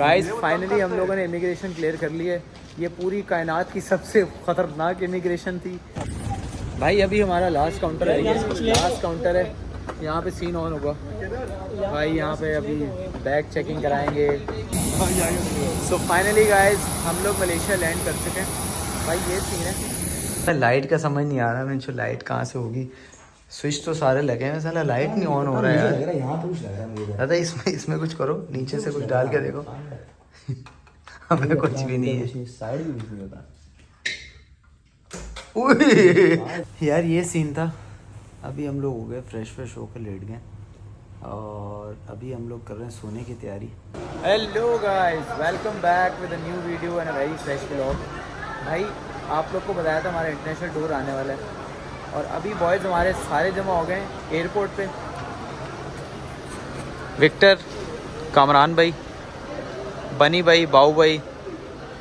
Guys finally हम लोगों ने इमिग्रेशन क्लियर कर ली है। ये पूरी कायनात की सबसे ख़तरनाक इमिग्रेशन थी भाई। अभी हमारा लास्ट काउंटर है, लास्ट काउंटर है। यहाँ पे सीन ऑन होगा भाई। यहाँ पे अभी बैग चेकिंग कराएंगे। सो फाइनली गाइस हम लोग मलेशिया लैंड कर चुके हैं भाई। ये सीन है। लाइट का समझ नहीं आ रहा मैं, लाइट कहाँ से होगी। स्विच तो सारे लगे हैं, साला लाइट नहीं ऑन हो रहा है यार। यहाँ तो कुछ लग रहा है मुझे। दादा इसमें कुछ करो, नीचे से कुछ डाल के देखो। हमें कुछ भी नहीं है, साइड भी कुछ नहीं होता। यार ये सीन था। अभी हम लोग हो गए फ्रेश होकर लेट गए और अभी हम लोग कर रहे हैं सोने की तैयारी। Hello guys, welcome back with a new video and a very fresh vlog. भाई आप लोग को बताया था हमारा इंटरनेशनल टूर आने वाला है और अभी बॉयज़ हमारे सारे जमा हो गए एयरपोर्ट पे। विक्टर, कामरान भाई, बनी भाई, बाऊ भाई,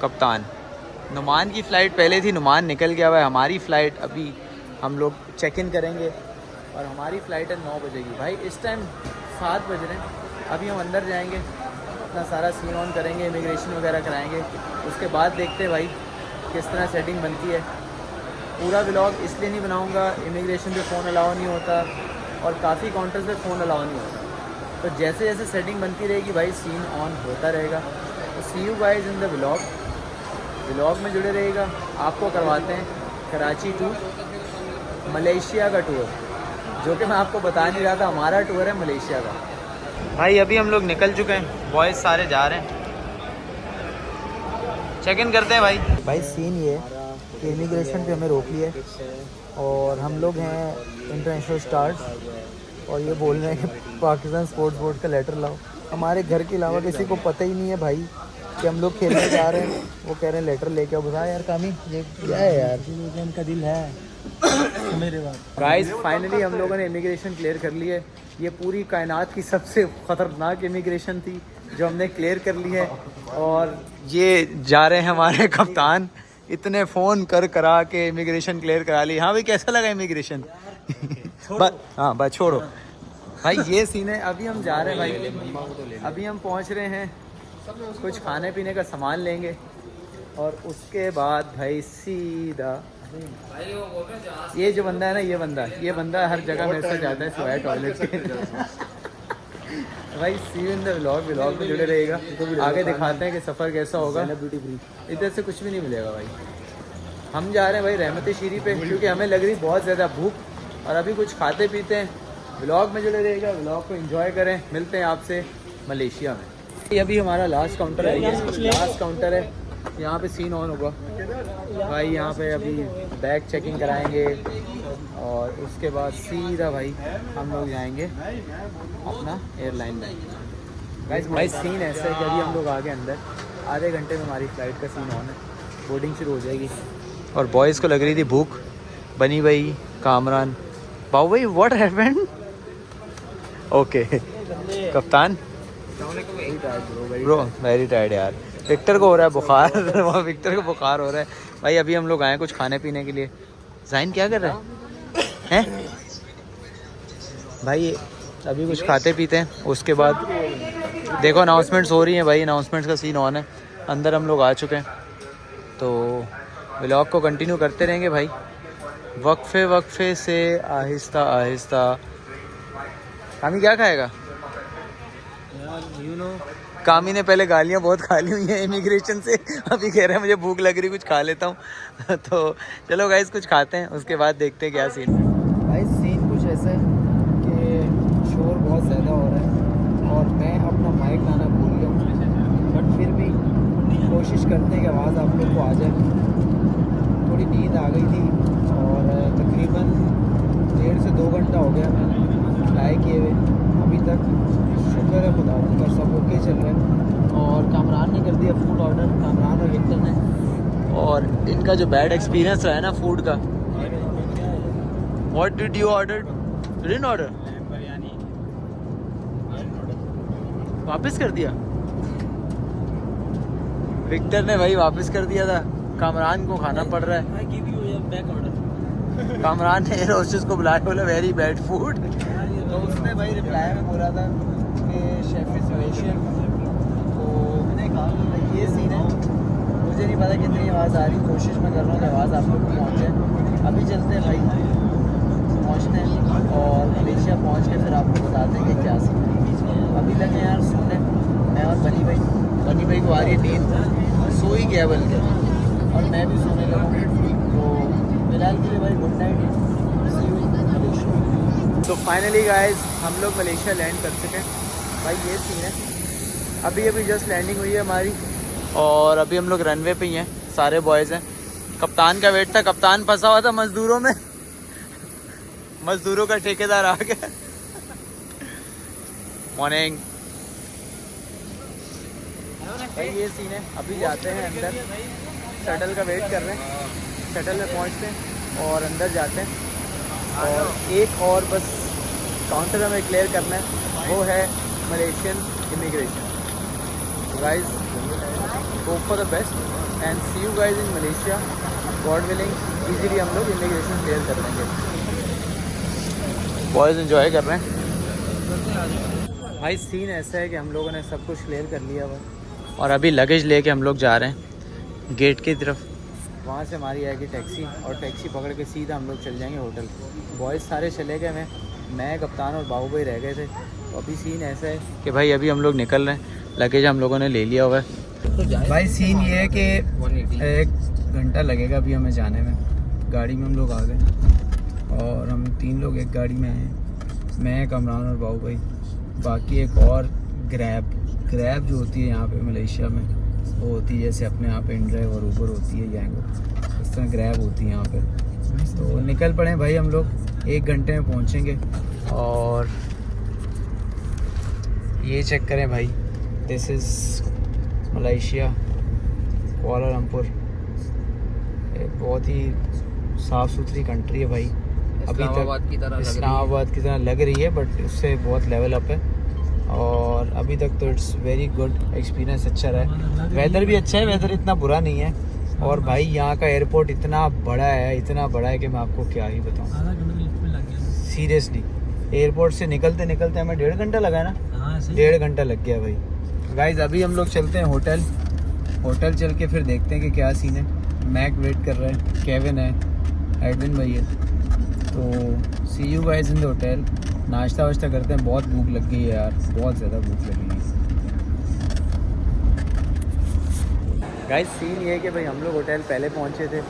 कप्तान। नुमान की फ़्लाइट पहले थी, नुमान निकल गया हुआ है। हमारी फ़्लाइट अभी हम लोग चेक इन करेंगे और हमारी फ़्लाइट है 9 बजे की। भाई इस टाइम 7 बज रहे हैं। अभी हम अंदर जाएंगे, अपना सारा सीन ऑन करेंगे, इमिग्रेशन वगैरह कराएंगे। उसके बाद देखते हैं भाई किस तरह सेटिंग बनती है। पूरा व्लॉग इसलिए नहीं बनाऊंगा, इमिग्रेशन पे फ़ोन अलाउ नहीं होता और काफ़ी काउंटर्स पे फ़ोन अलाउ नहीं होता। तो जैसे जैसे सेटिंग बनती रहेगी भाई सीन ऑन होता रहेगा। तो see you guys in the vlog में जुड़े रहेगा। आपको करवाते हैं कराची टू मलेशिया का टूर, जो कि मैं आपको बता नहीं रहा था, हमारा टूर है मलेशिया का। भाई अभी हम लोग निकल चुके हैं, बॉयज़ सारे जा रहे हैं। चेक इन करते हैं भाई सीन ये कि इमिग्रेशन पे हमें रोक लिया और हम लोग हैं इंटरनेशनल स्टार्स और ये बोल रहे हैं कि पाकिस्तान स्पोर्ट्स बोर्ड का लेटर लाओ। हमारे घर के अलावा किसी को पता ही नहीं है भाई कि हम लोग खेलने जा रहे हैं। वो कह रहे हैं लेटर लेके आओ। बता यार कामी, ये क्या है यार, उनका दिल है मेरे बात। गाइस फाइनली हम लोगों ने इमिग्रेशन क्लियर कर ली है। ये पूरी कायनात की सबसे ख़तरनाक इमिग्रेशन थी जो हमने क्लियर कर ली है। और ये जा रहे हैं हमारे कप्तान, इतने फ़ोन करा के इमिग्रेशन क्लियर करा ली। हाँ भाई कैसा लगा इमिग्रेशन? हाँ बस छोड़ो भाई, ये सीन है। अभी हम जा रहे हैं भाई, अभी हम पहुंच रहे हैं, कुछ खाने पीने का सामान लेंगे और उसके बाद भाई सीधा ये जो बंदा है ना, ये बंदा हर जगह मेरे साथ जाता है सिवाय टॉयलेट के। भाई सी यू इन द व्लॉग में जुड़े रहेगा। आगे दिखाते हैं कि सफ़र कैसा होगा। इधर से कुछ भी नहीं मिलेगा भाई। हम जा रहे हैं भाई रहमत शीरी पे, क्योंकि हमें लग रही बहुत ज़्यादा भूख और अभी कुछ खाते पीते हैं। व्लॉग में जुड़े रहेगा, व्लॉग को एंजॉय करें। मिलते हैं आपसे मलेशिया में। ये अभी हमारा लास्ट काउंटर है, लास्ट काउंटर है। यहाँ पे सीन ऑन होगा भाई। यहाँ पे अभी बैग चेकिंग कराएंगे और उसके बाद सीधा भाई हम लोग जाएंगे अपना एयरलाइन में। भाई सीन ऐसा है कि अभी हम लोग आ गए अंदर, आधे घंटे में हमारी फ़्लाइट का सीन ऑन है, बोर्डिंग शुरू हो जाएगी। और बॉयज़ को लग रही थी भूख। बनी भाई, कामरान, बाऊ भाई, व्हाट हैपेंड? ओके कप्तान, ब्रो वेरी टायर्ड यार। विक्टर को हो रहा है बुखार। विक्टर को बुखार हो रहा है भाई। अभी हम लोग आए कुछ खाने पीने के लिए। ज़ाइन क्या कर रहा है भाई? अभी कुछ खाते पीते हैं, उसके बाद देखो अनाउंसमेंट्स हो रही हैं भाई। अनाउंसमेंट्स का सीन ऑन है, अंदर हम लोग आ चुके हैं। तो व्लॉग को कंटिन्यू करते रहेंगे भाई, वक्फे से आहिस्ता आहिस्ता। कामी क्या खाएगा? कामी ने पहले गालियाँ बहुत खा ली हुई हैं इमिग्रेशन से, अभी कह रहे हैं मुझे भूख लग रही, कुछ खा लेता हूँ। तो चलो गाइस कुछ खाते हैं, उसके बाद देखते हैं क्या सीन है। भाई सीन कुछ ऐसा है कि शोर बहुत ज़्यादा हो रहा है और मैं अपना माइक लाना भूल गया हूँ, बट फिर भी कोशिश करते हैं कि आवाज़ आप लोग को आ जाए। थोड़ी नींद आ गई थी और तकरीबन 1.5 से 2 घंटा हो गया मैं फ्लाई किए हुए अभी तक। शुक्र है खुदा का, सब ओके चल रहा है। और कामरान ने कर दिया फूड ऑर्डर, कामरान और विक्टर ने। और इनका जो बैड एक्सपीरियंस रहा है ना फूड का। What did you order? You didn't order? वापस कर दिया विक्टर ने भाई, वापस कर दिया था। कामरान को खाना पड़ रहा है। कामरान ने एयर होस्टेस को बुलाया, बोला वेरी बैड फूड। तो उसने भाई रिप्लाई में बोला था कि शेफ इज़ मलेशियन। तो मैंने कहा ये सीन है, मुझे नहीं पता कितनी आवाज़ आ रही, कोशिश मैं कर रहा हूँ कि आवाज़ आप लोग को पहुँचे। अभी चलते हैं भाई, पहुँचते हैं और मलेशिया पहुँच के फिर आपको बताते हैं कि क्या सीन है। अभी लगे यार सोने, मैं और बनी भाई को आ रही है नींद, सो ही गया बल्कि, और मैं भी सोने लगा। तो फिलहाल के लिए भाई good night, see you in Malaysia. तो फाइनली गाइस हम लोग मलेशिया लैंड कर चुके हैं भाई। ये सीन है, अभी जस्ट लैंडिंग हुई है हमारी और अभी हम लोग रनवे पे ही हैं, सारे बॉयज़ हैं। कप्तान का वेट था, कप्तान फंसा हुआ था मज़दूरों में मज़दूरों का ठेकेदार आ गया। मॉर्निंग भाई, ये सीन है। अभी जाते हैं अंदर, शटल का वेट कर रहे हैं, शटल में पहुंचते हैं और अंदर जाते हैं। और एक और बस काउंटर हमें क्लियर करना है, वो है Malaysian immigration. Guys hope for the best and see you guys in Malaysia, God willing. Easily हम लोग इमिग्रेशन क्लियर कर लेंगे। बॉयज़ एंजॉय कर रहे हैं भाई। सीन ऐसा है कि हम लोगों ने सब कुछ क्लियर कर लिया हुआ और अभी लगेज लेके हम लोग जा रहे हैं गेट की तरफ। वहाँ से हमारी आएगी टैक्सी और टैक्सी पकड़ के सीधा हम लोग चल जाएंगे होटल। बॉयज़ सारे चले गए, मैं कप्तान और बाबू भाई रह गए थे। तो अभी सीन ऐसा है कि भाई अभी हम लोग निकल रहे हैं, लगेज हम लोगों ने ले लिया हुआ है। भाई सीन ये है कि 1 घंटा लगेगा अभी हमें जाने में। गाड़ी में हम लोग आ गए और हम 3 लोग एक गाड़ी में हैं, मैं, कमरान और बाबू भाई। बाकी एक और ग्रैब जो होती है यहाँ पे मलेशिया में, वो होती है जैसे अपने यहाँ पे इनड्राइव और ऊबर होती है गैंगो, इस तरह ग्रैब होती है यहाँ पे। तो निकल पड़े भाई हम लोग, 1 घंटे में पहुँचेंगे। और ये चेक करें भाई, दिस इज़ मलेशिया, कुआलालंपुर। बहुत ही साफ़ सुथरी कंट्री है भाई। अभी तक इस्लामाबाद की तरह लग रही है बट उससे बहुत लेवल अप है। और अभी तक तो इट्स वेरी गुड एक्सपीरियंस, अच्छा रहा है। वेदर भी अच्छा है, वेदर इतना बुरा नहीं है। और भाई यहाँ का एयरपोर्ट इतना बड़ा है कि मैं आपको क्या ही बताऊँ। सीरियसली एयरपोर्ट से निकलते हमें 1.5 घंटा लगा ना, 1.5 घंटा लग गया भाई। गाइज अभी हम लोग चलते हैं होटल चल के फिर देखते हैं कि क्या सीन है। मैक वेट कर रहा है, केविन है, एडविन भाई है। तो see you guys in the hotel. नाश्ता वाश्ता करते हैं, बहुत भूख लग गई है यार, बहुत ज़्यादा भूख लगी है। गाइस सीन ये है कि भाई हम लोग होटल पहले पहुंचे थे,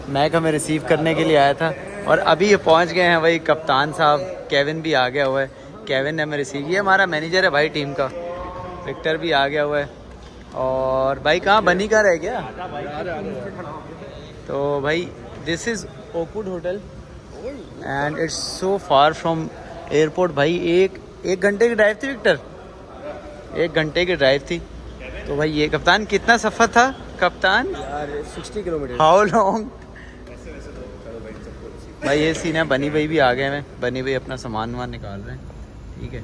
मैक हमें रिसीव करने के लिए आया था और अभी ये पहुंच गए हैं भाई कप्तान साहब। केविन भी आ गया हुआ है, केविन ने हमें रिसीव किया, हमारा मैनेजर है भाई टीम का। विक्टर भी आ गया हुआ है। और भाई कहाँ बनी का रह गया। तो भाई this is oakwood hotel and it's so far from airport. भाई एक घंटे की ड्राइव थी विक्टर, 1 घंटे की ड्राइव थी। तो भाई ये कप्तान कितना सफ़र था कप्तान? यार 60 किलोमीटर। How long? भाई ये सीन है, बनी भाई भी आ गए हैं, बनी भाई अपना सामान वामान निकाल रहे हैं, ठीक है।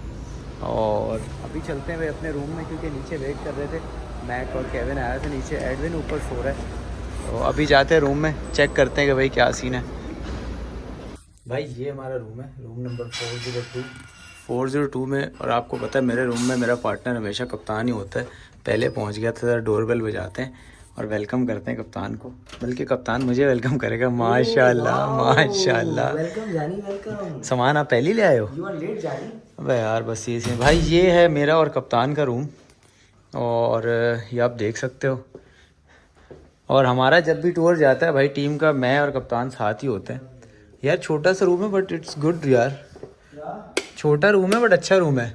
और अभी चलते हैं भाई अपने रूम में, क्योंकि नीचे वेट कर रहे थे। मैक और केविन आया था नीचे, एडविन ऊपर सो रहा है। तो अभी जाते हैं रूम में, चेक करते हैं कि भाई क्या सीन है। भाई ये हमारा रूम है, रूम नंबर 402 में। और आपको पता है मेरे रूम में मेरा पार्टनर हमेशा कप्तान ही होता है। पहले पहुंच गया था, डोर बेल बजाते हैं और वेलकम करते हैं कप्तान को, बल्कि कप्तान मुझे वेलकम करेगा। माशाल्लाह माशाल्लाह। वेलकम जानी, वेलकम। सामान आप पहले ले आए हो? यू आर लेट जानी। अबे यार बस ये सीन। भाई ये है मेरा और कप्तान का रूम और ये आप देख सकते हो। और हमारा जब भी टूर जाता है भाई टीम का, मैं और कप्तान साथ ही होते हैं। यार छोटा सा रूम है बट इट्स गुड यार, छोटा रूम है बट अच्छा रूम है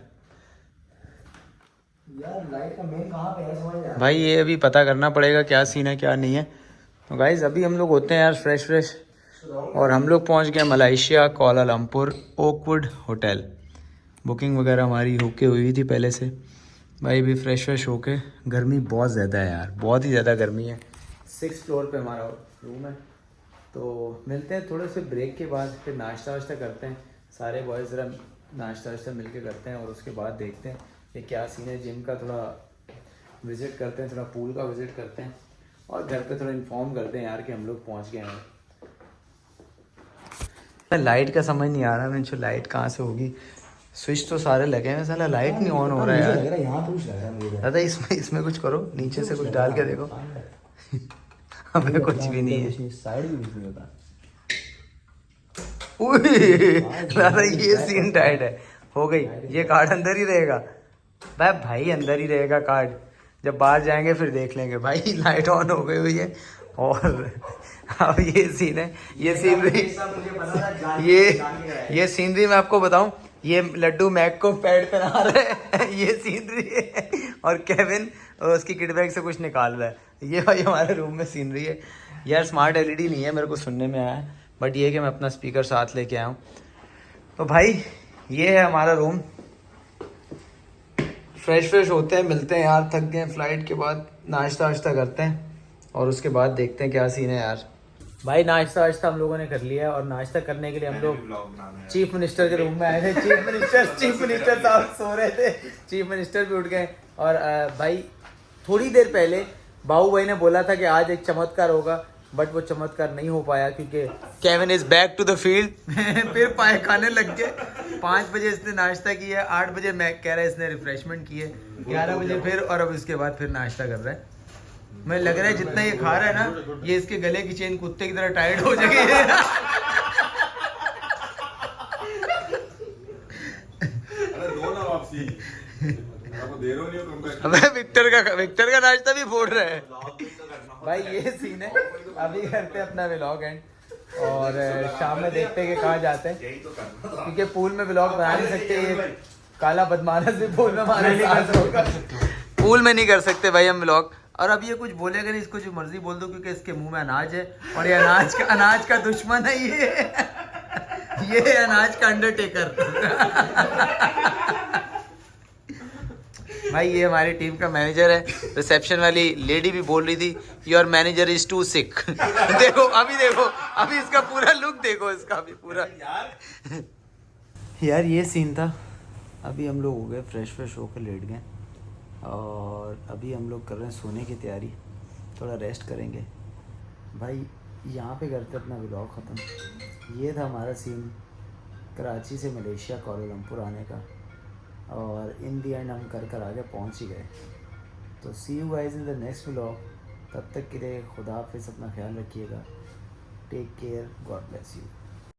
यार। लाइट का मेन कहाँ पे है समझ नहीं आ रहा भाई, ये अभी पता करना पड़ेगा क्या सीन है क्या नहीं है। तो गाइज अभी हम लोग होते हैं यार फ्रेश और हम लोग पहुंच गए Malaysia Kuala Lumpur oakwood hotel. Booking वगैरह हमारी होके हुई थी पहले से। भाई भी फ्रेश होके, गर्मी बहुत ज़्यादा है यार, बहुत ही ज़्यादा गर्मी है। 6th फ्लोर पे हमारा रूम है। तो मिलते हैं थोड़े से ब्रेक के बाद, फिर नाश्ता वाश्ता करते हैं सारे बॉयज़, ज़रा नाश्ता वाश्ता मिल के करते हैं और उसके बाद देखते हैं ये क्या सीन है। जिम का थोड़ा विज़िट करते हैं, थोड़ा पूल का विज़िट करते हैं और घर पे थोड़ा इन्फॉर्म करते हैं यार कि हम लोग पहुंच गए हैं। लाइट का समझ नहीं आ रहा, मैं लाइट कहाँ से होगी। स्विच तो सारे लगे हैं, साला लाइट नहीं ऑन हो रहा है यार। यहाँ तो कुछ लग रहा है मुझे। दादा इसमें कुछ करो, नीचे से कुछ डाल के देखो। हमें कुछ भी नहीं है। साइड भी कुछ नहीं होता। दादा ये सीन टाइट है, हो गई। ये कार्ड अंदर ही रहेगा भाई अंदर ही रहेगा कार्ड। जब बाहर जाएंगे फिर देख लेंगे भाई। लाइट ऑन हो गई हुई है और अब ये सीन है, ये सीनरी, ये सीनरी मैं आपको बताऊं, ये लड्डू मैक को पैड पहना रहे हैं। ये सीनरी है और केविन उसकी किट बैग से कुछ निकाल रहा है। ये भाई हमारे रूम में सीनरी है यार। स्मार्ट एलईडी नहीं है, मेरे को सुनने में आया है, बट ये कि मैं अपना स्पीकर साथ लेके आया हूँ। तो भाई ये है हमारा रूम। फ्रेश होते हैं, मिलते हैं यार, थक गए फ्लाइट के बाद, नाश्ता वाश्ता करते हैं और उसके बाद देखते हैं क्या सीन है यार। भाई नाश्ता वाश्ता हम लोगों ने कर लिया है और नाश्ता करने के लिए हम लोग चीफ मिनिस्टर के रूम में आए थे। चीफ मिनिस्टर साहब सो रहे थे, चीफ मिनिस्टर भी उठ गए। और भाई थोड़ी देर पहले बाबू भाई ने बोला था कि आज एक चमत्कार होगा, बट वो चमत्कार नहीं हो पाया क्योंकि Kevin is back to the field. फिर पाए खाने लग गए। 5 बजे इसने नाश्ता किया, 8 बजे मैं कह रहा है इसने रिफ्रेशमेंट किए, 11 बजे फिर, और अब इसके बाद फिर नाश्ता कर रहा है। मैं लग रहा है जितना ये खा रहा है ना, ये इसके गले की चेन कुत्ते की तरह टाइट हो जाएगी। अबे विक्टर का नाश्ता भी फोड़ रहा है भाई। ये सीन है। अभी करते हैं अपना व्लॉग एंड, और शाम में देखते हैं कि कहाँ जाते हैं, क्योंकि पूल में व्लॉग बना नहीं सकते। ये काला बदमाश भी पूल में हमारे साथ होगा। पूल में नहीं कर सकते भाई हम व्लॉग। और अब ये कुछ बोलेगा नहीं, इसको जो मर्जी बोल दो, क्योंकि इसके मुंह में अनाज है और ये अनाज का दुश्मन है। ये अनाज का अंडरटेकर। भाई ये हमारी टीम का मैनेजर है। रिसेप्शन वाली लेडी भी बोल रही थी योर मैनेजर इज टू सिक। देखो अभी इसका पूरा लुक देखो, इसका अभी पूरा यार ये सीन था। अभी हम लोग हो गए फ्रेश होकर लेट गए और अभी हम लोग कर रहे हैं सोने की तैयारी, थोड़ा रेस्ट करेंगे भाई। यहाँ पे करते अपना व्लॉग ख़त्म। ये था हमारा सीन कराची से मलेशिया कोलालमपुर आने का, और इन दी एंड हम कर आगे पहुँच ही गए। तो see you guys in the next vlog. तब तक के लिए खुदा हाफिज़, अपना ख्याल रखिएगा। Take care, God bless you.